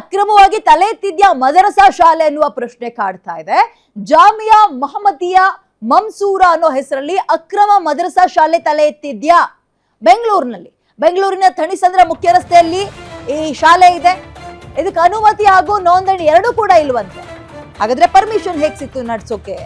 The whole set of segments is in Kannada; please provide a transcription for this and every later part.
ಅಕ್ರಮವಾಗಿ ತಲೆ ಎತ್ತಿದ್ಯಾ ಮದರಸಾ ಶಾಲೆ ಅನ್ನುವ ಪ್ರಶ್ನೆ ಕಾಡ್ತಾ ಇದೆ. ಜಾಮಿಯಾ ಮೊಹಮ್ಮದಿಯಾ ಮನ್ಸೂರಾ ಅನ್ನೋ ಹೆಸರಲ್ಲಿ ಅಕ್ರಮ ಮದರಸಾ ಶಾಲೆ ತಲೆ ಎತ್ತಿದ್ಯಾ ಬೆಂಗಳೂರಿನ ಥಣಿಸಂದ್ರ ಮುಖ್ಯ ರಸ್ತೆಯಲ್ಲಿ ಈ ಶಾಲೆ ಇದೆ. ಇದಕ್ಕೆ ಅನುಮತಿ ಹಾಗೂ ನೋಂದಣಿ ಎರಡೂ ಕೂಡ ಇಲ್ವಂತೆ. ಹಾಗಾದ್ರೆ ಪರ್ಮಿಷನ್ ಹೇಗೆ ಸಿಕ್ತು ನಡ್ಸೋಕೆ?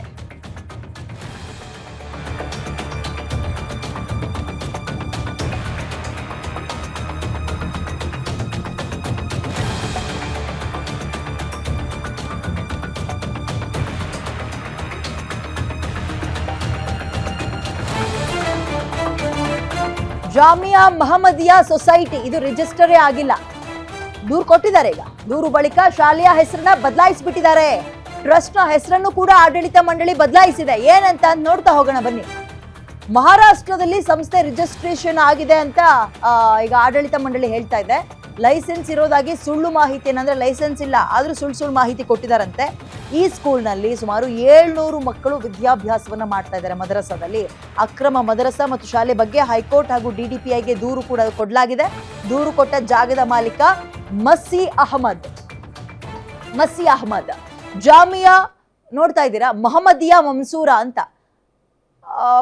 ಜಾಮಿಯಾ ಮೊಹಮ್ಮದಿಯಾ ಸೊಸೈಟಿ ಇದು ರಿಜಿಸ್ಟರೇ ಆಗಿಲ್ಲ. ದೂರು ಕೊಟ್ಟಿದ್ದಾರೆ. ಈಗ ದೂರು ಬಳಿಕ ಶಾಲೆಯ ಹೆಸರನ್ನ ಬದಲಾಯಿಸಿಬಿಟ್ಟಿದ್ದಾರೆ. ಟ್ರಸ್ಟ್ ನ ಹೆಸರನ್ನು ಕೂಡ ಆಡಳಿತ ಮಂಡಳಿ ಬದಲಾಯಿಸಿದೆ. ಏನಂತ ನೋಡ್ತಾ ಹೋಗೋಣ ಬನ್ನಿ. ಮಹಾರಾಷ್ಟ್ರದಲ್ಲಿ ಸಂಸ್ಥೆ ರಿಜಿಸ್ಟ್ರೇಷನ್ ಆಗಿದೆ ಅಂತ ಈಗ ಆಡಳಿತ ಮಂಡಳಿ ಹೇಳ್ತಾ ಇದೆ. ಲೈಸೆನ್ಸ್ ಇರೋದಾಗಿ ಸುಳ್ಳು ಮಾಹಿತಿ, ಏನಂದ್ರೆ ಲೈಸೆನ್ಸ್ ಇಲ್ಲ ಆದ್ರೂ ಸುಳ್ಳು ಮಾಹಿತಿ ಕೊಟ್ಟಿದ್ದಾರಂತೆ. ಈ ಸ್ಕೂಲ್ನಲ್ಲಿ ಸುಮಾರು 700 ಮಕ್ಕಳು ವಿದ್ಯಾಭ್ಯಾಸವನ್ನ ಮಾಡ್ತಾ ಇದ್ದಾರೆ. ಮದರಸಾದಲ್ಲಿ ಅಕ್ರಮ ಮದರಸಾ ಮತ್ತು ಶಾಲೆ ಬಗ್ಗೆ ಹೈಕೋರ್ಟ್ ಹಾಗೂ DDPIಗೆ ದೂರು ಕೂಡ ಕೊಡಲಾಗಿದೆ. ದೂರು ಕೊಟ್ಟ ಜಾಗದ ಮಾಲೀಕ ಮಸಿ ಅಹಮದ್. ಜಾಮಿಯಾ ನೋಡ್ತಾ ಇದ್ದೀರಾ, ಮೊಹಮ್ಮದಿಯಾ ಮನ್ಸೂರಾ ಅಂತ.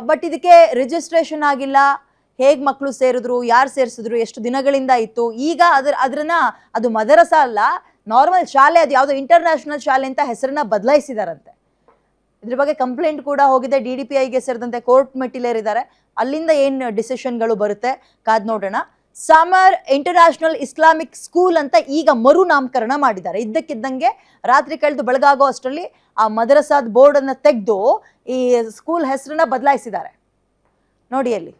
ಬಟ್ ಇದಕ್ಕೆ ರಿಜಿಸ್ಟ್ರೇಷನ್ ಆಗಿಲ್ಲ. ಹೇಗ್ ಮಕ್ಕಳು ಸೇರಿದ್ರು, ಯಾರು ಸೇರಿಸಿದ್ರು, ಎಷ್ಟು ದಿನಗಳಿಂದ ಇತ್ತು. ಈಗ ಅದು ಮದರಸಾ ಅಲ್ಲ, ನಾರ್ಮಲ್ ಶಾಲೆ, ಅದು ಯಾವುದೋ ಇಂಟರ್ನ್ಯಾಷನಲ್ ಶಾಲೆ ಅಂತ ಹೆಸರನ್ನ ಬದಲಾಯಿಸಿದಾರಂತೆ. ಇದ್ರ ಬಗ್ಗೆ ಕಂಪ್ಲೇಂಟ್ ಕೂಡ ಹೋಗಿದೆ. DDPIಗೆ ಸೇರಿದಂತೆ ಕೋರ್ಟ್ ಮೆಟ್ಟಿಲೇರಿದ್ದಾರೆ. ಅಲ್ಲಿಂದ ಏನು ಡಿಸಿಷನ್ಗಳು ಬರುತ್ತೆ ಕಾದ್ ನೋಡೋಣ. ಸಮರ್ ಇಂಟರ್ನ್ಯಾಷನಲ್ ಇಸ್ಲಾಮಿಕ್ ಸ್ಕೂಲ್ ಅಂತ ಈಗ ಮರು ನಾಮಕರಣ ಮಾಡಿದ್ದಾರೆ. ಇದ್ದಕ್ಕಿದ್ದಂಗೆ ರಾತ್ರಿ ಕಳೆದು ಬೆಳಗಾಗೋ ಅಷ್ಟರಲ್ಲಿ ಆ ಮದರಸಾದ ಬೋರ್ಡ್ ಅನ್ನ ತೆಗೆದು ಈ ಸ್ಕೂಲ್ ಹೆಸರನ್ನ ಬದಲಾಯಿಸಿದ್ದಾರೆ. ನೋಡಿ ಅಲ್ಲಿ.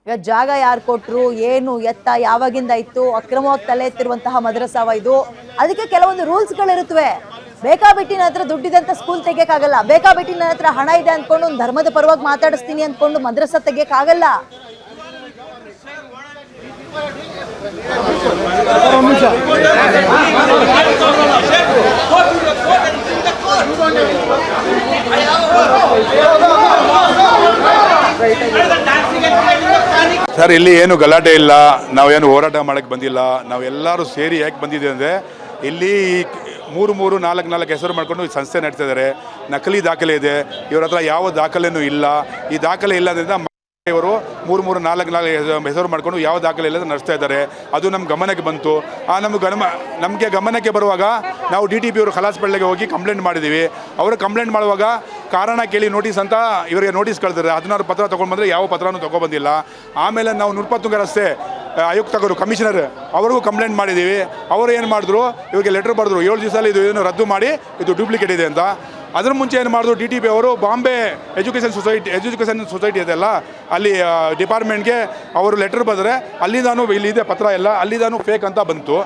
ಈಗ ಜಾಗ ಯಾರು ಕೊಟ್ರು, ಏನು ಎತ್ತ, ಯಾವಾಗಿಂದ ಇತ್ತು, ಅಕ್ರಮವಾಗಿ ತಲೆ ಎತ್ತಿರುವಂತಹ ಮದರಸಾವ ಇದು. ಅದಕ್ಕೆ ಕೆಲವೊಂದು ರೂಲ್ಸ್ಗಳಿರುತ್ತವೆ. ಬೇಕಾಬಿಟ್ಟಿ ನನ್ನ ಹತ್ರ ದುಡ್ಡಿದೆ ಅಂತ ಸ್ಕೂಲ್ ತೆಗಿಯಕ್ಕಾಗಲ್ಲ. ಬೇಕಾಬಿಟ್ಟಿ ನನ್ನ ಹತ್ರ ಹಣ ಇದೆ ಅಂದ್ಕೊಂಡು ಒಂದು ಧರ್ಮದ ಪರವಾಗಿ ಮಾತಾಡಿಸ್ತೀನಿ ಅಂದ್ಕೊಂಡು ಮದ್ರಸಾ ತೆಗಿಯಕ್ಕಾಗಲ್ಲ. ಸರ್, ಇಲ್ಲಿ ಏನು ಗಲಾಟೆ ಇಲ್ಲ, ನಾವೇನು ಹೋರಾಟ ಮಾಡಕ್ಕೆ ಬಂದಿಲ್ಲ. ನಾವೆಲ್ಲರೂ ಸೇರಿ ಯಾಕೆ ಬಂದಿದ್ದೀವಿ ಅಂದರೆ, ಇಲ್ಲಿ 3-4 ಹೆಸರು ಮಾಡ್ಕೊಂಡು ಈ ಸಂಸ್ಥೆ ನಡೆಸ್ತಾ ಇದ್ದಾರೆ. ನಕಲಿ ದಾಖಲೆ ಇದೆ, ಇವ್ರ ಹತ್ರ ಯಾವ ದಾಖಲೆನೂ ಇಲ್ಲ. ಈ ದಾಖಲೆ ಇಲ್ಲದ್ರಿಂದ ಇವರು 3-4 ಹೆಸರು ಮಾಡ್ಕೊಂಡು ಯಾವ ದಾಖಲೆ ಇಲ್ಲದೆ ನಡೆಸ್ತಾ ಇದ್ದಾರೆ. ಅದು ನಮ್ಮ ಗಮನಕ್ಕೆ ಬಂತು. ನಮಗೆ ಗಮನಕ್ಕೆ ಬರುವಾಗ ನಾವು DTP ಅವರು ಖಲಾಸ್ಪಳ್ಳಿಗೆ ಹೋಗಿ ಕಂಪ್ಲೇಂಟ್ ಮಾಡಿದ್ದೀವಿ. ಅವರು ಕಂಪ್ಲೇಂಟ್ ಮಾಡುವಾಗ ಕಾರಣ ಕೇಳಿ ನೋಟಿಸ್ ಅಂತ ಇವರಿಗೆ ನೋಟಿಸ್ ಕಳಿಸಿದ್ದಾರೆ. 16 ಪತ್ರ ತೊಗೊಂಡು ಬಂದರೆ ಯಾವ ಪತ್ರನೂ ತೊಗೊಬಂದಿಲ್ಲ. ಆಮೇಲೆ ನಾವು ನುರ್ಪತ್ತುಂಗ ರಸ್ತೆ ಆಯುಕ್ತರು, ಕಮಿಷನರ್ ಅವ್ರಿಗೂ ಕಂಪ್ಲೇಂಟ್ ಮಾಡಿದ್ದೀವಿ. ಅವರು ಏನು ಮಾಡಿದ್ರು, ಇವರಿಗೆ ಲೆಟರ್ ಬರೆದ್ರು 7 ದಿವಸದಲ್ಲಿ ಇದು ಏನು ರದ್ದು ಮಾಡಿ ಇದು ಡೂಪ್ಲಿಕೇಟ್ ಇದೆ ಅಂತ. ಅದ್ರ ಮುಂಚೆ ಏನು ಮಾಡಿದ್ರು, DTP ಅವರು ಬಾಂಬೆ ಎಜುಕೇಷನ್ ಸೊಸೈಟಿ ಇದೆಲ್ಲ, ಅಲ್ಲಿ ಡಿಪಾರ್ಟ್ಮೆಂಟ್ಗೆ ಅವರು ಲೆಟರ್ ಬರೆದ್ರೆ ಅಲ್ಲಿಂದಾನು ಇಲ್ಲಿದೆ ಪತ್ರ ಎಲ್ಲ, ಅಲ್ಲಿಂದಾನು ಫೇಕ್ ಅಂತ ಬಂತು.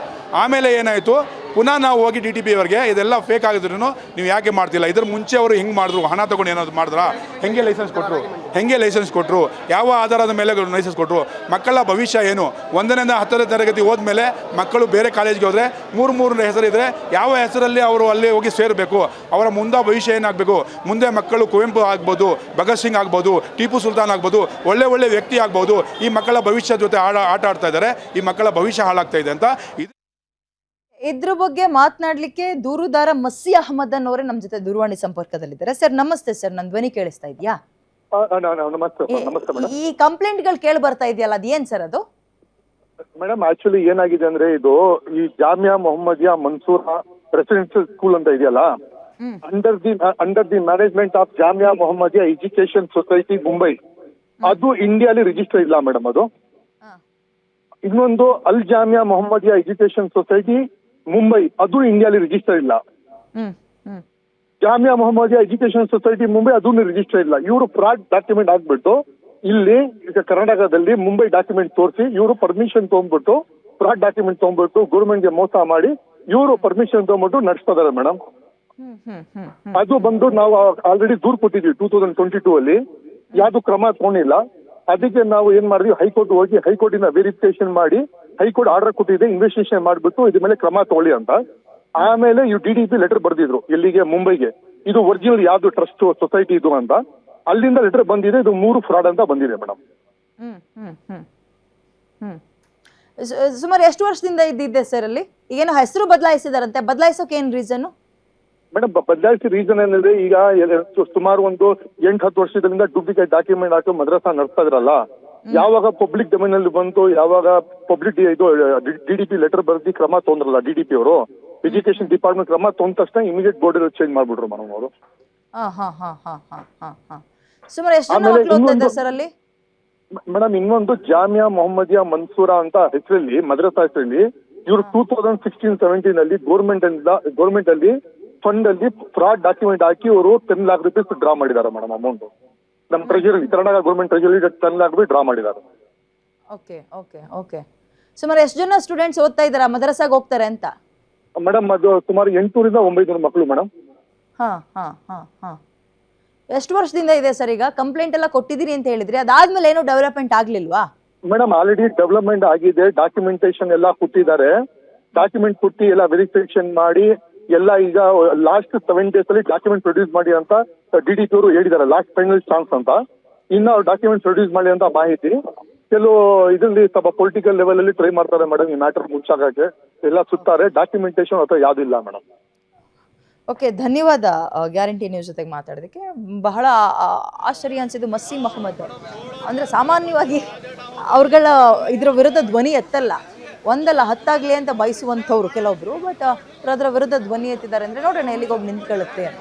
ಆಮೇಲೆ ಏನಾಯಿತು, ಪುನಃ ನಾವು ಹೋಗಿ DTP ಅವರಿಗೆ ಇದೆಲ್ಲ ಫೇಕ್ ಆಗಿದ್ರು ನೀವು ಯಾಕೆ ಮಾಡ್ತಿಲ್ಲ, ಇದ್ರ ಮುಂಚೆ ಅವರು ಹೆಂಗೆ ಮಾಡಿದ್ರು, ಹಣ ತೊಗೊಂಡು ಏನಾದ್ರು ಮಾಡಿದ್ರಾ, ಹೆಂಗೆ ಲೈಸೆನ್ಸ್ ಕೊಟ್ಟರು, ಯಾವ ಆಧಾರದ ಮೇಲೆ ಲೈಸೆನ್ಸ್ ಕೊಟ್ಟರು, ಮಕ್ಕಳ ಭವಿಷ್ಯ ಏನು, 1ರಿಂದ 10ನೇ ತರಗತಿ ಹೋದ್ಮೇಲೆ ಮಕ್ಕಳು ಬೇರೆ ಕಾಲೇಜ್ಗೆ ಹೋದರೆ 3 ಹೆಸರಿದ್ರೆ ಯಾವ ಹೆಸರಲ್ಲಿ ಅವರು ಅಲ್ಲಿ ಹೋಗಿ ಸೇರಬೇಕು, ಅವರ ಮುಂದೆ ಭವಿಷ್ಯ ಏನಾಗಬೇಕು, ಮುಂದೆ ಮಕ್ಕಳು ಕುವೆಂಪು ಆಗ್ಬೋದು, ಭಗತ್ ಸಿಂಗ್ ಆಗ್ಬೋದು, ಟಿಪ್ಪು ಸುಲ್ತಾನ್ ಆಗ್ಬೋದು, ಒಳ್ಳೆ ವ್ಯಕ್ತಿ ಆಗ್ಬೋದು. ಈ ಮಕ್ಕಳ ಭವಿಷ್ಯ ಜೊತೆ ಆಟ ಆಡ್ತಾ ಇದ್ದಾರೆ. ಈ ಮಕ್ಕಳ ಭವಿಷ್ಯ ಹಾಳಾಗ್ತಾ ಇದೆ ಅಂತ. ಇದ್ರ ಬಗ್ಗೆ ಮಾತನಾಡ್ಲಿಕ್ಕೆ ದೂರುದಾರ ಮಸಿ ಅಹಮದ್ ಅನ್ನೋರೆ ನಮ್ಮ ಜೊತೆ ದೂರವಾಣಿ ಸಂಪರ್ಕದಲ್ಲಿದ್ದಾರೆ. ಸರ್ ನಮಸ್ತೆ ಸರ್, ನನ್ನ ಧ್ವನಿ ಕೇಳಿಸ್ತಾ ಇದೆಯಾ? ಈ ಕಂಪ್ಲೇಂಟ್ ಗಳು ಕೇಳಿ ಬರ್ತಾ ಇದೆಯಲ್ಲ, ಅದೇನ್ ಸರ್ ಅದು? ಮೇಡಮ್, ಆಕ್ಚುಲಿ ಏನಾಗಿದೆ ಅಂದ್ರೆ, ಇದು ಈ ಜಾಮಿಯಾ ಮೊಹಮ್ಮದಿಯಾ ಮನ್ಸೂರಾ ರೆಸಿಡೆನ್ಷಿಯಲ್ ಸ್ಕೂಲ್ ಅಂತ ಇದೆಯಲ್ಲ, under the management of Jamia Mohammadiya education society Mumbai, ಅದು ಇಂಡಿಯಾಲಿ ರಿಜಿಸ್ಟರ್ ಇಲ್ಲ ಮೇಡಮ್. ಅದು ಇನ್ನೊಂದು ಅಲ್ ಜಾಮಿಯಾ ಮೊಹಮ್ಮದಿಯಾ ಎಜುಕೇಶನ್ ಸೊಸೈಟಿ ಮುಂಬೈ, ಅದು ಇಂಡಿಯಾಲಿ ರಿಜಿಸ್ಟರ್ ಇಲ್ಲ. ಜಾಮಿಯಾ ಮೊಹಮ್ಮದಿಯಾ ಎಜುಕೇಶನ್ ಸೊಸೈಟಿ ಮುಂಬೈ ಅದೂ ರಿಜಿಸ್ಟರ್ ಇಲ್ಲ. ಇವರು ಫ್ರಾಡ್ ಡಾಕ್ಯುಮೆಂಟ್ ಹಾಕ್ಬಿಟ್ಟು ಇಲ್ಲಿ ಈಗ ಕರ್ನಾಟಕದಲ್ಲಿ ಮುಂಬೈ ಡಾಕ್ಯುಮೆಂಟ್ ತೋರಿಸಿ ಇವರು ಪರ್ಮಿಷನ್ ತಗೊಂಡ್ಬಿಟ್ಟು, ಫ್ರಾಡ್ ಡಾಕ್ಯುಮೆಂಟ್ ತಗೊಂಡ್ಬಿಟ್ಟು ಗೌರ್ಮೆಂಟ್ಗೆ ಮೋಸ ಮಾಡಿ ಇವರು ಪರ್ಮಿಷನ್ ತಗೊಂಡ್ಬಿಟ್ಟು ನಡೆಸ್ತಾ ಇದಾರೆ ಮೇಡಮ್. ಅದು ಬಂದು ನಾವು ಆಲ್ರೆಡಿ ದೂರು ಕೊಟ್ಟಿದ್ವಿ 2022 ಅಲ್ಲಿ, ಯಾವ್ದು ಕ್ರಮ ತಗೊಂಡಿಲ್ಲ. ಅದಕ್ಕೆ ನಾವು ಏನ್ ಮಾಡಿದ್ವಿ, ಹೈಕೋರ್ಟ್ ಹೋಗಿ ಹೈಕೋರ್ಟಿನ ವೆರಿಫಿಕೇಶನ್ ಮಾಡಿ ಹೈಕೋರ್ಟ್ ಆರ್ಡರ್ ಕೊಟ್ಟಿದೆ, ಇನ್ವೆಸ್ಟಿಗೇಷನ್ ಮಾಡಿಬಿಟ್ಟು ಇದ್ರ ಮೇಲೆ ಕ್ರಮ ತಗೊಳ್ಳಿ ಅಂತ. ಆಮೇಲೆ ಇವು DDP ಲೆಟರ್ ಬರ್ದಿದ್ರು ಎಲ್ಲಿಗೆ, ಮುಂಬೈಗೆ. ಇದು ಒರಿಜಿನಲ್ ಯಾವ್ದು ಟ್ರಸ್ಟ್ ಸೊಸೈಟಿ ಇದು ಅಂತ, ಅಲ್ಲಿಂದ ಲೆಟರ್ ಬಂದಿದೆ. ಇದು 3 ಫ್ರಾಡ್ ಅಂತ ಬಂದಿದೆ ಮೇಡಮ್. ಸುಮಾರು ಎಷ್ಟು ವರ್ಷದಿಂದ ಇದ್ದಿದ್ದೆ ಸರ್ ಅಲ್ಲಿ? ಈಗೇನೋ ಹೆಸರು ಬದಲಾಯಿಸಿದಾರಂತೆ, ಬದಲಾಯಿಸೋಕೆ ಏನು ರೀಸನ್ನು? ಮೇಡಮ್ ಬದಲಾಯಿಸಿ ರೀಸನ್ ಏನಿದೆ, ಈಗ ಸುಮಾರು ಒಂದು 8-10 ವರ್ಷದಿಂದ ಡೂಪ್ಲಿಕೇಟ್ ಡಾಕ್ಯುಮೆಂಟ್ ಹಾಕಿ ಮದ್ರಸಾ ನಡೆಸ್ತಾ ಇದ್ರಲ್ಲ, ಯಾವಾಗ ಪಬ್ಲಿಕ್ ಡೊಮೈನ್ ಅಲ್ಲಿ ಬಂತು, ಯಾವಾಗ ಪಬ್ಲಿಕ್ ಇದು DDP ಲೆಟರ್ ಬರೆದಿ ಕ್ರಮ ತೊಂದ್ರಲ್ಲ DDP ಅವರು, ಎಜುಕೇಶನ್ ಡಿಪಾರ್ಟ್ಮೆಂಟ್ ಕ್ರಮ ತೊಂದ ತಕ್ಷಣ ಇಮಿಡಿಯೇಟ್ ಬೋರ್ಡ್ ಚೇಂಜ್ ಮಾಡ್ಬಿಟ್ರು ಮೇಡಮ್ ಅವರು. ಸುಮಾರು ಎಷ್ಟು ಜನ ಮಕ್ಕಳು ಓದ್ತಾ ಇದ್ದಾರೆ ಸರ್ ಅಲ್ಲಿ? ಮೇಡಮ್ ಇನ್ನೊಂದು ಜಾಮಿಯಾ ಮೊಹಮ್ಮದಿಯಾ ಮನ್ಸೂರಾ ಅಂತ ಹೆಸರಲ್ಲಿ, ಮದ್ರಸಾ ಹೆಸರಲ್ಲಿ ಇವರು 2016-17 ಅಲ್ಲಿ ಗೌರ್ಮೆಂಟ್ ಅಲ್ಲಿ ಫಂಡ್ ಅಲ್ಲಿ ಫ್ರಾಡ್ ಡಾಕ್ಯುಮೆಂಟ್ ಹಾಕಿ ಅವರು 10 lakh rupees ಡ್ರಾ ಮಾಡಿದ್ದಾರೆ ಮೇಡಮ್ ಅಮೌಂಟ್. ನಮ್ಮ treasury, Karnataka government treasury 10 lakh draw ಮಾಡಿದ್ದಾರೆ. Okay okay okay. ಸುಮಾರು ಎಷ್ಟು ಜನ ಸ್ಟೂಡೆಂಟ್ಸ್ ಓದ್ತಾ ಇದ್ದಾರೆ, ಮದ್ರಸಾಗೆ ಹೋಗ್ತಾರೆ ಅಂತ? ಮೇಡಮ್ ಅದು ಸುಮಾರು 800-900 ಮಕ್ಕಳು ಮೇಡಮ್. ಎಷ್ಟು ವರ್ಷದಿಂದ ಇದೆ ಸರ್? ಈಗ ಕಂಪ್ಲೇಂಟ್ ಎಲ್ಲ ಕೊಟ್ಟಿದ್ದೀರಿ ಅಂತ ಹೇಳಿದ್ರಿ, ಅದಾದ್ಮೇಲೆ ಏನೋ ಡೆವಲಪ್ಮೆಂಟ್ ಆಗ್ಲಿಲ್ವಾ? ಮೇಡಮ್ ಆಲ್ರೆಡಿ ಡೆವಲಪ್ಮೆಂಟ್ ಆಗಿದೆ, ಡಾಕ್ಯುಮೆಂಟೇಶನ್ ಎಲ್ಲ ಕೊಟ್ಟಿದ್ದಾರೆ, ಡಾಕ್ಯುಮೆಂಟ್ ಕೊಟ್ಟು ಎಲ್ಲ ವೆರಿಫಿಕೇಶನ್ ಮಾಡಿ ಎಲ್ಲ ಈಗ ಲಾಸ್ಟ್ 7 days ಅಲ್ಲಿ ಡಾಕ್ಯುಮೆಂಟ್ ಪ್ರೊಡ್ಯೂಸ್ ಮಾಡಿ ಅಂತ DDP ಅವರು ಹೇಳಿದ್ದಾರೆ, ಲಾಸ್ಟ್ ಫೈನಲ್ ಚಾನ್ಸ್ ಅಂತ. ಇನ್ನು ಅವ್ರು ಡಾಕ್ಯುಮೆಂಟ್ ಪ್ರೊಡ್ಯೂಸ್ ಮಾಡಿ ಅಂತ ಮಾಹಿತಿ. ಕೆಲವು ಇದರಲ್ಲಿ ಸ್ವಲ್ಪ ಪೊಲಿಟಿಕಲ್ ಲೆವೆಲ್ ಅಲ್ಲಿ ಟ್ರೈ ಮಾಡ್ತಾರೆ ಮೇಡಮ್ ಈ ಮ್ಯಾಟರ್ ಮುಚ್ಚಾಕಕ್ಕೆ, ಎಲ್ಲ ಸುತ್ತಾರೆ, ಡಾಕ್ಯುಮೆಂಟೇಶನ್ ಅಥವಾ ಯಾವುದಿಲ್ಲ ಮೇಡಮ್. ಓಕೆ, ಧನ್ಯವಾದ ಗ್ಯಾರಂಟಿ ನ್ಯೂಸ್ ಜೊತೆಗೆ ಮಾತಾಡೋದಕ್ಕೆ. ಬಹಳ ಆಶ್ಚರ್ಯ ಅನಿಸಿದ್ದು ಮಸ್ಸಿ ಮೊಹಮ್ಮದ್ ಅಂದರೆ ಸಾಮಾನ್ಯವಾಗಿ ಅವ್ರುಗಳ ಇದರ ವಿರುದ್ಧ ಧ್ವನಿ ಎತ್ತಲ್ಲ, ಒಂದಲ್ಲ 10 ಆಗಲಿ ಅಂತ ಬಯಸುವಂಥವ್ರು ಕೆಲವೊಬ್ರು, ಬಟ್ ಅದರ ವಿರುದ್ಧ ಧ್ವನಿ ಎತ್ತಿದ್ದಾರೆ ಅಂದರೆ ನೋಡೋಣ ಎಲ್ಲಿಗೆ ಹೋಗಿ ನಿಂತ್ಕೊಳ್ಳುತ್ತೆ ಅಂತ.